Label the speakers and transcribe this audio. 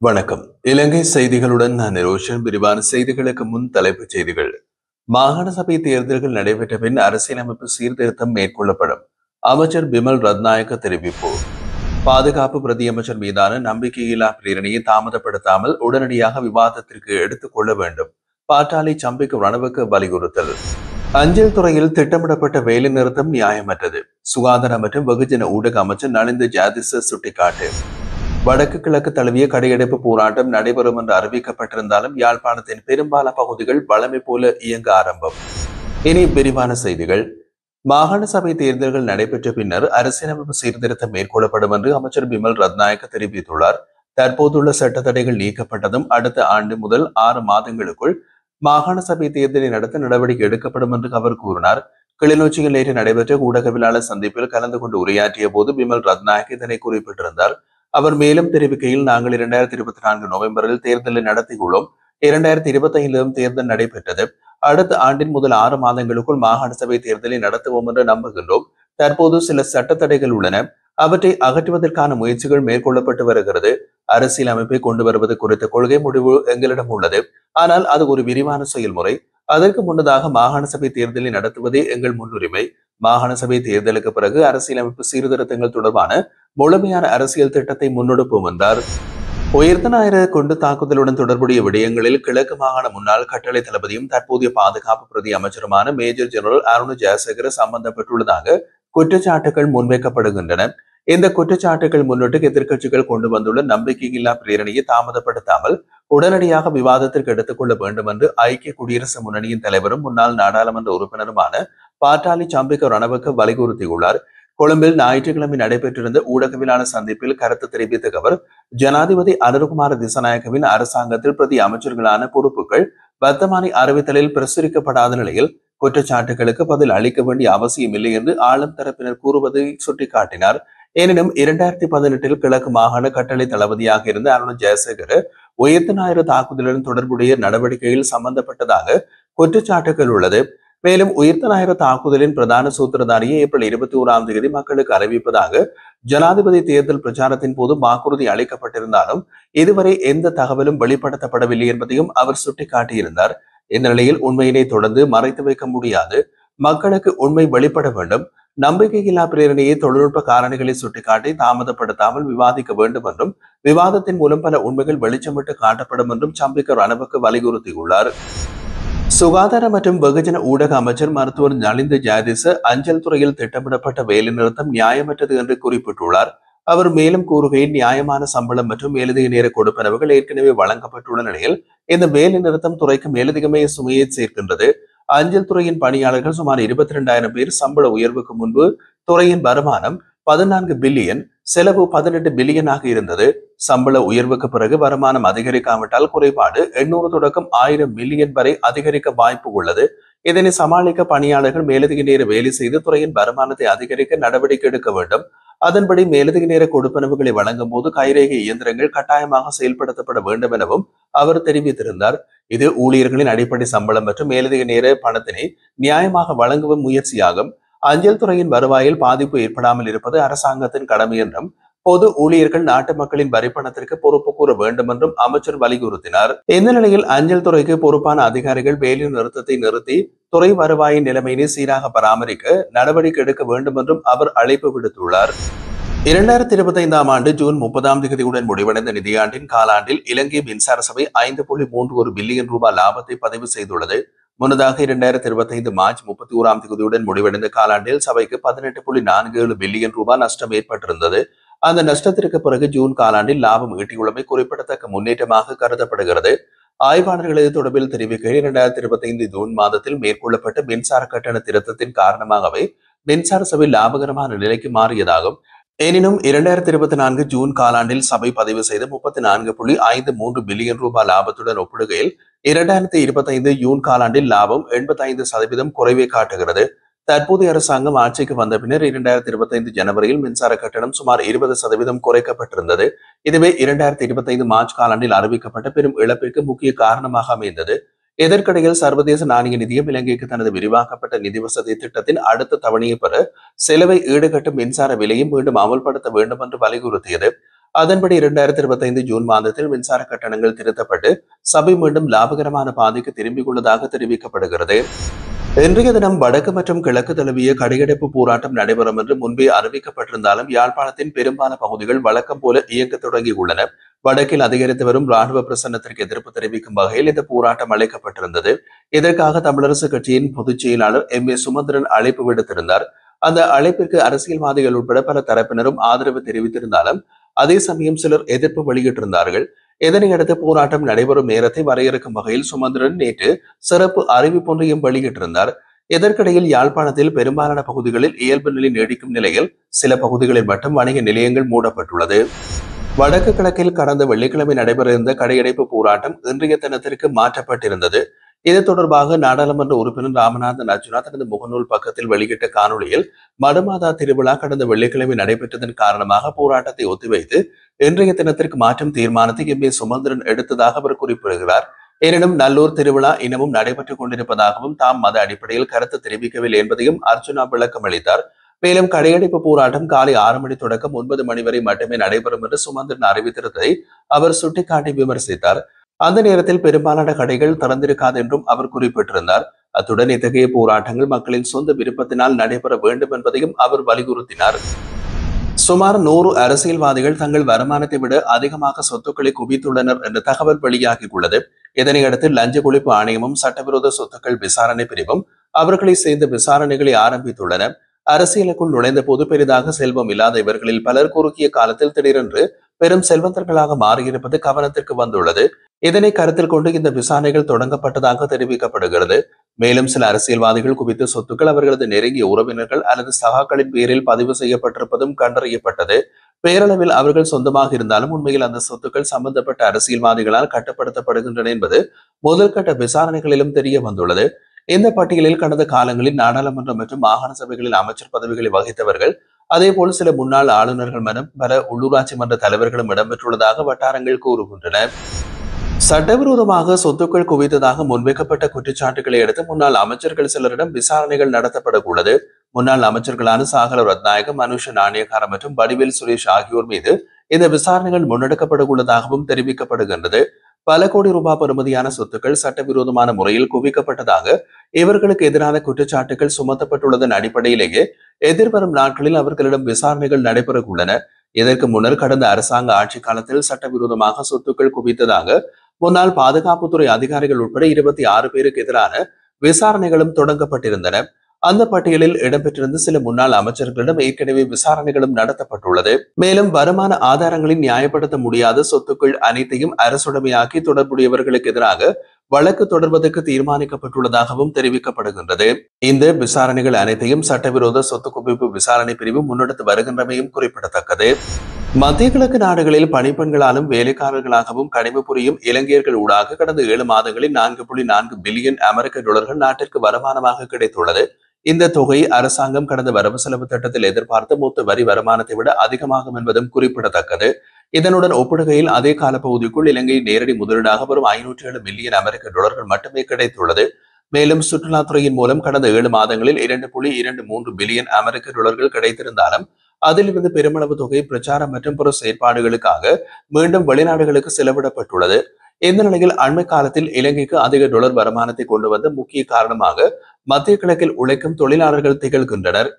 Speaker 1: வணக்கம். இலங்கை செய்திகளுடன் நான் நிரோஷன். விரிவான செய்திகளுக்கு முன் தலைப்புச் செய்திகள். மாகாண சபை தேர்தல்கள் நடைபெற்ற பின் அரசியலமைப்பு சீர்திருத்தம் மேற்கொள்ளப்படும். அமைச்சர் பிமல் ரத்நாயக்க தெரிவிப்பு. பாதுகாப்பு பிரதியமைச்சர் மீதான நம்பிக்கையில்லா பிரேரணையை தாமதப்படுத்தாமல் உடனடியாக விவாதத்திற்கு எடுத்துக் கொள்ள வேண்டும். பாட்டாளி சம்பிக்க ரணவுக்கு வலியுறுத்தல். அஞ்சல் துறையில் திட்டமிடப்பட்ட வேலை நிறுத்தம் நியாயமற்றது. சுகாதார மற்றும் வெகுஜன ஊடக அமைச்சர் நலிந்த ஜாதிச சுட்டிக்காட்டு. வடக்கு கிழக்கு தழுவிய கடையெடுப்பு போராட்டம் நடைபெறும் என்று அறிவிக்கப்பட்டிருந்தாலும் யாழ்ப்பாணத்தின் பெரும்பாலான பகுதிகள் வழமை போல இயங்க ஆரம்பம். இனி விரிவான செய்திகள். மாகாண சபை தேர்தல்கள் நடைபெற்ற பின்னர் அரசியலமைப்பு சீர்திருத்தம் மேற்கொள்ளப்படும் என்று அமைச்சர் பிமல் ரத்நாயக்க தெரிவித்துள்ளார். தற்போதுள்ள சட்டத்தடைகள் நீக்கப்பட்டதும் அடுத்த ஆண்டு முதல் 6 மாதங்களுக்குள் மாகாண சபை தேர்தலை நடத்த நடவடிக்கை எடுக்கப்படும் என்று அவர் கூறினார். கிளிநொச்சியில் நேற்று நடைபெற்ற ஊடகவியலாளர் சந்திப்பில் கலந்து கொண்டு உரையாற்றிய போது பிமல் ரத்நாயக் இதனை குறிப்பிட்டிருந்தார். அவர் மேலும் தெரிவிக்கையில், நாங்கள் 2024 நவம்பரில் தேர்தலை நடத்தியுள்ளோம். 2025 தேர்தல் நடைபெற்றது. அடுத்த ஆண்டின் முதல் 6 மாதங்களுக்குள் மாகாண சபை தேர்தலை நடத்துவோம் என்று நம்புகின்றோம். தற்போது சில சட்டத்தடைகள் உள்ளன. அவற்றை அகற்றுவதற்கான முயற்சிகள் மேற்கொள்ளப்பட்டு வருகிறது. அரசியல் அமைப்பை கொண்டு வருவது குறித்த கொள்கை முடிவு எங்களிடம் உள்ளது. ஆனால் அது ஒரு விரிவான செயல்முறை. அதற்கு முன்னதாக மாகாண சபை தேர்தலை நடத்துவதே எங்கள் முன்னுரிமை. மாகாண சபை தேர்தலுக்கு பிறகு அரசியலமைப்பு சீர்திருத்தங்கள் தொடர்பான முழுமையான அரசியல் திட்டத்தை முன்னெடுப்போம் என்றார். உயிர்த்த ஞாயிறு கொண்டு தாக்குதலுடன் தொடர்புடைய விடயங்களில் கிழக்கு மாகாண முன்னாள் கட்டளை தளபதியும் தற்போதைய பாதுகாப்பு பிரதி அமைச்சருமான மேஜர் ஜெனரல் அருண் ஜெயசேகர சம்பந்தப்பட்டுள்ளதாக குற்றச்சாட்டுகள் முன்வைக்கப்படுகின்றன. இந்த குற்றச்சாட்டுகள் முன்னிட்டு எதிர்க்கட்சிகள் கொண்டு வந்துள்ள நம்பிக்கையில்லா பிரேரணையை தாமதப்படுத்தாமல் உடனடியாக விவாதத்திற்கு எடுத்துக் கொள்ள வேண்டும் என்று ஐக்கிய குடியரசு முன்னணியின் தலைவரும் முன்னாள் நாடாளுமன்ற உறுப்பினருமான பாட்டாளி சம்பிக்க ரணவுக்கு வலியுறுத்தியுள்ளார். கொழும்பில் ஞாயிற்றுக்கிழமை நடைபெற்றிருந்த ஊடகவியலாளர் சந்திப்பில் கருத்து தெரிவித்த அவர், ஜனாதிபதி அனுரகுமார திசாநாயக்கவின் அரசாங்கத்தில் பிரதி அமைச்சர்களான பொறுப்புகள் வர்த்தமானி அறிவித்தலில் பிரசுரிக்கப்படாத நிலையில் குற்றச்சாட்டுகளுக்கு பதில் அளிக்க வேண்டிய அவசியம் இல்லை என்று ஆளும் தரப்பினர் கூறுவதை சுட்டிக்காட்டினார். எனினும் 2018 கிழக்கு மாகாண கட்டளை தளபதியாக இருந்த அருண் ஜெயசேகர் உயிர்த்த ஞாயிறு தாக்குதலுடன் தொடர்புடைய நடவடிக்கையில் சம்பந்தப்பட்டதாக குற்றச்சாட்டுகள் உள்ளது. மேலும் உயிர்த்த ஞாயிறு தாக்குதலின் பிரதான சூத்திரதாரியை ஏப்ரல் 21 மக்களுக்கு அறிவிப்பதாக ஜனாதிபதி தேர்தல் பிரச்சாரத்தின் போது வாக்குறுதி அளிக்கப்பட்டிருந்தாலும் இதுவரை எந்த தகவலும் வெளிப்படுத்தப்படவில்லை என்பதையும் அவர் சுட்டிக்காட்டியிருந்தார். இந்த நிலையில் உண்மையினை தொடர்ந்து மறைத்து வைக்க முடியாது. மக்களுக்கு உண்மை வெளிப்பட வேண்டும். நம்பிக்கையில்லா பிரேரணையை தொழில்நுட்ப காரணிகளை சுட்டிக்காட்டி தாமதப்படுத்தாமல் விவாதிக்க வேண்டும் என்றும் விவாதத்தின் மூலம் பல உண்மைகள் வெளிச்சமிட்டு காட்டப்படும் என்றும் சம்பிக்க ரணவுக்கு வலியுறுத்தியுள்ளார். சுகாதார மற்றும் வெகுஜன ஊடக அமைச்சர் மருத்துவர் நலிந்த ஜாதிச அஞ்சல் துறையில் திட்டமிடப்பட்ட வேலைநிறுத்தம் நியாயமற்றது என்று குறிப்பிட்டுள்ளார். அவர் மேலும் கூறுகையில், நியாயமான சம்பளம் மற்றும் மேலதிக நேர கொடுப்பனவுகள் ஏற்கனவே வழங்கப்பட்டுள்ள நிலையில் இந்த வேலை நிறுத்தம் துறைக்கு மேலதிகமே சுமையை சேர்க்கின்றது. அஞ்சல் துறையின் பணியாளர்கள் சுமார் 22,000 பேர். சம்பள உயர்வுக்கு முன்பு துறையின் வருமானம் 14 பில்லியன், செலவு 18 பில்லியனாக இருந்தது. சம்பள உயர்வுக்கு பிறகு வருமானம் அதிகரிக்காவிட்டால் குறைபாடு 800 தொடக்கம் 1000 மில்லியன் வரை அதிகரிக்க வாய்ப்பு உள்ளது. இதனை சமாளிக்க பணியாளர்கள் மேலதிக நேர வேலை செய்து துறையின் வருமானத்தை அதிகரிக்க நடவடிக்கை எடுக்க வேண்டும். அதன்படி மேலதிக நேர கொடுப்பனவுகளை வழங்கும் போது கைரேகை இயந்திரங்கள் கட்டாயமாக செயல்படுத்தப்பட வேண்டும் எனவும் அவர் தெரிவித்திருந்தார். இது ஊழியர்களின் அடிப்படை சம்பளம் மற்றும் மேலதிக நேர பணத்தினை நியாயமாக வழங்கும் முயற்சியாகும். அஞ்சல் துறையின் வருவாயில் பாதிப்பு ஏற்படாமல் இருப்பது அரசாங்கத்தின் கடமை என்றும் பொது ஊழியர்கள் நாட்டு மக்களின் வரிப்பணத்திற்கு பொறுப்பு கூற வேண்டும் என்றும் அமைச்சர் வலியுறுத்தினார். இந்த நிலையில் அஞ்சல் துறைக்கு பொறுப்பான அதிகாரிகள் வேலை நிறுத்தத்தை நிறுத்தி துறை வருவாயின் நிலைமையினை சீராக பராமரிக்க நடவடிக்கை எடுக்க வேண்டும் என்றும் அவர் அழைப்பு விடுத்துள்ளார். 2025 ஆண்டு ஜூன் 30 முடிவடைந்த நிதியாண்டின் காலாண்டில் இலங்கை மின்சார சபை 5.31 பில்லியன் ரூபாய் லாபத்தை பதிவு செய்துள்ளது. முன்னதாக 2025 மார்ச் 31 முடிவடைந்த காலாண்டில் சபைக்கு 18.47 பில்லியன் ரூபாய் நஷ்டம் ஏற்பட்டிருந்தது. அந்த நஷ்டத்திற்கு பிறகு ஜூன் காலாண்டில் லாபம் ஈட்டியுள்ளமை குறிப்பிடத்தக்க முன்னேற்றமாக கருதப்படுகிறது. ஆய்வாளர்கள் இது தொடர்பில் தெரிவிக்கையில், 2025 ஜூன் மாதத்தில் மேற்கொள்ளப்பட்ட மின்சார கட்டண திருத்தத்தின் காரணமாகவே மின்சார சபை லாபகரமான நிலைக்கு மாறியதாகும். எனினும் 2024 ஜூன் காலாண்டில் சபை பதிவு செய்த 34.53 பில்லியன் ரூபாய் லாபத்துடன் ஒப்பிடுகையில் 2025 ஜூன் காலாண்டில் லாபம் 85% குறைவை காட்டுகிறது. தற்போதைய அரசாங்கம் ஆட்சிக்கு வந்த பின்னர் 2025 ஜனவரியில் மின்சார கட்டணம் சுமார் 20% குறைக்கப்பட்டிருந்தது. இதுவே 2025 மார்ச் காலாண்டில் அறிவிக்கப்பட்ட பெரும் இழப்பிற்கு முக்கிய காரணமாக அமைந்தது. இதற்கிடையில் சர்வதேச நாணய நிதியம் இலங்கைக்கு தனது விரிவாக்கப்பட்ட நிதி வசதி திட்டத்தின் அடுத்த தவணையை பெற செலவை ஈடுகட்டும் மின்சார விலையை மீண்டும் அமல்படுத்த வேண்டும் என்று வலியுறுத்தியது. அதன்படி 2025 ஜூன் மாதத்தில் மின்சார கட்டணங்கள் திருத்தப்பட்டு சபை மீண்டும் லாபகரமான பாதைக்கு திரும்பிக் கொள்ளதாக தெரிவிக்கப்படுகிறது. இன்றைய தினம் வடக்கு மற்றும் கிழக்கு தழுவிய கடையடைப்பு போராட்டம் நடைபெறும் என்று முன்பே அறிவிக்கப்பட்டிருந்தாலும் யாழ்ப்பாணத்தின் பெரும்பாலான பகுதிகள் வழக்கம் போல இயங்க தொடங்கியுள்ளன. வடக்கில் அதிகரித்து வரும் ராணுவ பிரசன்னத்திற்கு எதிர்ப்பு தெரிவிக்கும் வகையில் இந்த போராட்டம் அழைக்கப்பட்டிருந்தது. இதற்காக தமிழரசு கட்சியின் பொதுச் செயலாளர் MA சுமந்திரன் அழைப்பு விடுத்திருந்தார். அந்த அழைப்பிற்கு அரசியல்வாதிகள் உட்பட பல தரப்பினரும் ஆதரவு தெரிவித்திருந்தாலும் அதே சமயம் சிலர் எதிர்ப்பு வெளியிட்டிருந்தார்கள். இதனையடுத்து போராட்டம் நடைபெறும் நேரத்தை வரையறுக்கும் வகையில் சுமந்திரன் நேற்று சிறப்பு அறிவிப்பொன்றையும் வெளியிட்டிருந்தார். இதற்கிடையில் யாழ்ப்பாணத்தில் பெரும்பாலான பகுதிகளில் இயல்பு நிலை நீடிக்கும் நிலையில் சில பகுதிகளில் மட்டும் வணிக நிலையங்கள் மூடப்பட்டுள்ளது. வடக்கு கிழக்கில் கடந்த வெள்ளிக்கிழமை நடைபெற இருந்த கடையடைப்பு போராட்டம் இன்றைய தினத்திற்கு மாற்றப்பட்டிருந்தது. இது தொடர்பாக நாடாளுமன்ற உறுப்பினர் ராமநாதன் அர்ஜுனா தனது முகநூல் பக்கத்தில் வெளியிட்ட காணொலியில் மடுமாதா திருவிழா கடந்த வெள்ளிக்கிழமை நடைபெற்றதன் காரணமாக போராட்டத்தை ஒத்திவைத்து இன்றைய தினத்திற்கு மாற்றும் தீர்மானத்தை MA சுமந்திரன் எடுத்ததாக அவர் குறிப்பிடுகிறார். எனினும் நல்லூர் திருவிழா இன்னமும் நடைபெற்றுக் கொண்டிருப்பதாகவும் தாம் மத அடிப்படையில் கருத்து தெரிவிக்கவில்லை என்பதையும் அர்ஜுனா விளக்கம் அளித்தார். மேலும் கடையடைப்பு போராட்டம் காலை 6 மணி தொடக்கம் 9 மணி வரை மட்டுமே நடைபெறும் என்று சுமந்திரன் அறிவித்திருந்ததை அவர் சுட்டிக்காட்டி விமர்சித்தார். அந்த நேரத்தில் பெரும்பாலான கடைகள் திறந்திருக்காது என்றும் அவர் குறிப்பிட்டிருந்தார். அத்துடன் இத்தகைய போராட்டங்கள் மக்களின் சொந்த விருப்பத்தினால் நடைபெற வேண்டும் என்பதையும் அவர் வலியுறுத்தினார். சுமார் 100 அரசியல்வாதிகள் தங்கள் வருமானத்தை விட அதிகமாக சொத்துக்களை குவித்துள்ளனர் என்ற தகவல் வெளியாகியுள்ளது. இதனையடுத்து லஞ்ச ஒழிப்பு ஆணையமும் சட்டவிரோத சொத்துக்கள் விசாரணை பிரிவும் அவர்களை சேர்ந்த விசாரணைகளை ஆரம்பித்துள்ளன. அரசியலுக்குள் நுழைந்த போது பெரிதாக செல்வம் இல்லாத இவர்களில் பலர் குறுகிய காலத்தில் திடீரென்று பெரும் செல்வந்தர்களாக மாறியிருப்பது கவனத்திற்கு வந்துள்ளது. இதனை கருத்தில் கொண்டு இந்த விசாரணைகள் தொடங்கப்பட்டதாக தெரிவிக்கப்படுகிறது. மேலும் சில அரசியல்வாதிகள் குவித்த சொத்துக்கள் அவர்களது நெருங்கிய உறவினர்கள் அல்லது சகாக்களின் பேரில் பதிவு செய்யப்பட்டிருப்பதும் கண்டறியப்பட்டது. பேரளவில் அவர்கள் சொந்தமாக இருந்தாலும் உண்மையில் அந்த சொத்துக்கள் சம்பந்தப்பட்ட அரசியல்வாதிகளால் கட்டுப்படுத்தப்படுகின்றன என்பது முதல்கட்ட விசாரணைகளிலும் தெரிய வந்துள்ளது. இந்த பட்டியலில் கடந்த காலங்களில் நாடாளுமன்றம் மற்றும் மாகாண சபைகளில் அமைச்சர் பதவிகளை வகித்தவர்கள், அதேபோல் சில முன்னாள் ஆளுநர்கள் மற்றும் பல உள்ளூராட்சி மன்ற தலைவர்களும் இடம்பெற்றுள்ளதாக வட்டாரங்கள் கூறுகின்றன. சட்டவிரோதமாக சொத்துக்கள் குவித்ததாக முன்வைக்கப்பட்ட குற்றச்சாட்டுகளை அடுத்து முன்னாள் அமைச்சர்கள் சிலரிடம் விசாரணைகள் நடத்தப்பட உள்ளது. முன்னாள் அமைச்சர்களான சாகல ரத்நாயக, மனுஷ நாணயக்கார மற்றும் வடிவேல் சுரேஷ் ஆகியோர் மீது இந்த விசாரணைகள் முன்னெடுக்கப்பட உள்ளதாகவும் தெரிவிக்கப்படுகின்றது. பல கோடி ரூபாய் பெறுமதியான சொத்துக்கள் சட்டவிரோதமான முறையில் குவிக்கப்பட்டதாக இவர்களுக்கு எதிரான குற்றச்சாட்டுகள் சுமத்தப்பட்டுள்ளதன் அடிப்படையிலேயே எதிர்வரும் நாட்களில் அவர்களிடம் விசாரணைகள் நடைபெற உள்ளன. இதற்கு முன்னர் கடந்த அரசாங்க ஆட்சி காலத்தில் சட்டவிரோதமாக சொத்துக்கள் குவித்ததாக முன்னாள் பாதுகாப்புத்துறை அதிகாரிகள் உட்பட 26 பேருக்கு எதிரான விசாரணைகளும் தொடங்கப்பட்டிருந்தன. அந்த பட்டியலில் இடம்பெற்றிருந்த சில முன்னாள் அமைச்சர்களிடம் ஏற்கனவே விசாரணைகளும் நடத்தப்பட்டுள்ளது. மேலும் வருமான ஆதாரங்களில் நியாயப்படுத்த முடியாத சொத்துக்கள் அனைத்தையும் அரசுடைமையாக்கி தொடர்புடையவர்களுக்கு எதிராக வழக்கு தொடர்வதற்கு தீர்மானிக்கப்பட்டுள்ளதாகவும் தெரிவிக்கப்படுகின்றது. இந்த விசாரணைகள் அனைத்தையும் சட்டவிரோத சொத்து குவிப்பு விசாரணை பிரிவு முன்னெடுத்து வருகின்றமையும் குறிப்பிடத்தக்கது. மத்திய கிழக்கு நாடுகளில் பணிப்பெண்களாலும் வேலைக்காரர்களாகவும் கடமை புரியும் இலங்கையர்கள் ஊடாக கடந்த 7 மாதங்களில் 4.4 பில்லியன் அமெரிக்க டாலர்கள் நாட்டிற்கு வருமானமாக கிடைத்துள்ளது. இந்த தொகை அரசாங்கம் கடந்த வரவு செலவு திட்டத்தில் எதிர்பார்த்த மொத்த வரி வருமானத்தை விட அதிகமாகும் என்பதும் குறிப்பிடத்தக்கது. இதனுடன் ஒப்பிடுகையில் அதே காலப்பகுதிக்குள் இலங்கை நேரடி முதலீடாக வரும் 507 மில்லியன் அமெரிக்க டாலர்கள் மட்டுமே கிடைத்துள்ளது. மேலும் சுற்றுலாத்துறையின் மூலம் கடந்த 7 மாதங்களில் 2.23 பில்லியன் அமெரிக்க டாலர்கள் கிடைத்திருந்தாலும் அதிலிருந்து பெருமளவு தொகை பிரச்சாரம் மற்றும் பிற செயற்பாடுகளுக்காக மீண்டும் வெளிநாடுகளுக்கு செலவிடப்பட்டுள்ளது. இந்த நிலையில் அண்மை காலத்தில் இலங்கைக்கு அதிக டாலர் வருமானத்தை கொண்டு வந்த முக்கிய காரணமாக மத்திய கிழக்கில் உழைக்கும் தொழிலாளர்கள் திகழ்கின்றனர்.